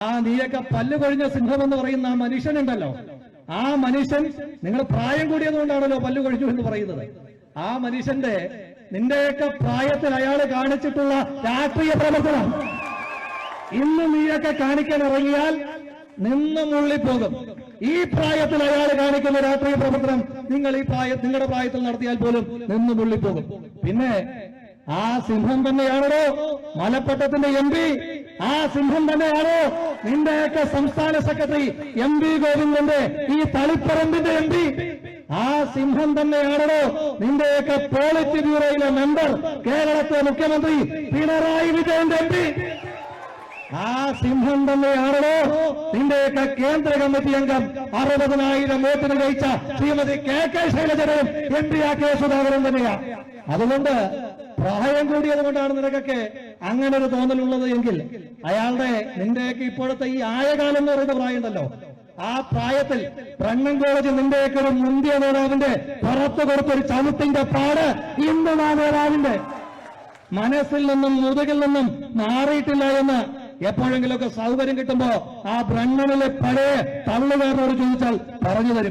നീയൊക്കെ പല്ല് കൊഴിഞ്ഞ സിംഹം എന്ന് പറയുന്ന ആ മനുഷ്യനുണ്ടല്ലോ, ആ മനുഷ്യൻ നിങ്ങൾ പ്രായം കൂടിയതുകൊണ്ടാണല്ലോ പല്ല് കൊഴിഞ്ഞു എന്ന് പറയുന്നത്. ആ മനുഷ്യന്റെ നിന്റെയൊക്കെ പ്രായത്തിൽ അയാൾ കാണിച്ചിട്ടുള്ള രാഷ്ട്രീയ പ്രവർത്തനം ഇന്ന് നീയൊക്കെ കാണിക്കാൻ ഇറങ്ങിയാൽ നിന്ന് മുള്ളിപ്പോകും. ഈ പ്രായത്തിൽ അയാൾ കാണിക്കുന്ന രാഷ്ട്രീയ പ്രവർത്തനം നിങ്ങളുടെ പ്രായത്തിൽ നടത്തിയാൽ പോലും നിന്ന് മുള്ളിപ്പോകും. പിന്നെ ആ സിംഹം തന്നെയാണോ മലപ്പട്ടത്തിന്റെ MP? ആ സിംഹം തന്നെയാണോ നിന്റെയൊക്കെ സംസ്ഥാന സെക്രട്ടറി MP ഗോവിന്ദന്റെ ഈ തളിപ്പറമ്പിന്റെ MP? ആ സിംഹം തന്നെയാണോ നിന്റെയൊക്കെ പോളിറ്റ് ബ്യൂറോയിലെ മെമ്പർ കേരളത്തിലെ മുഖ്യമന്ത്രി പിണറായി വിജയന്റെ MP? ആ സിംഹം തന്നെയാണോ നിന്റെയൊക്കെ കേന്ദ്ര കമ്മിറ്റി അംഗം 60,000 വോട്ടിന് ജയിച്ച Shrimati KK ശൈലജയും MP K Sudhakaran തന്നെയാണ്. അതുകൊണ്ട് പ്രായം കൂടിയത് കൊണ്ടാണ് നിനക്കൊക്കെ അങ്ങനെ ഒരു തോന്നലുള്ളത് എങ്കിൽ നിന്റെയൊക്കെ ഇപ്പോഴത്തെ ഈ ആയകാലം എന്ന് പറയുന്ന പ്രായമുണ്ടല്ലോ, ആ പ്രായത്തിൽ ബ്രണ്ണൻ കോളേജ് നിന്റെയൊക്കെ ഒരു മുന്തിയ നേതാവിന്റെ പുറത്തു കൊടുത്തൊരു ചവിട്ടിന്റെ പാട് ഇന്ന് ആ നേതാവിന്റെ മനസ്സിൽ നിന്നും മുതുകിൽ നിന്നും മാറിയിട്ടില്ല എന്ന് എപ്പോഴെങ്കിലുമൊക്കെ സൗകര്യം കിട്ടുമ്പോ ആ ബ്രണ്ണനിലെ പഴയ തള്ളുകാരനോട് ചോദിച്ചാൽ പറഞ്ഞു തരും.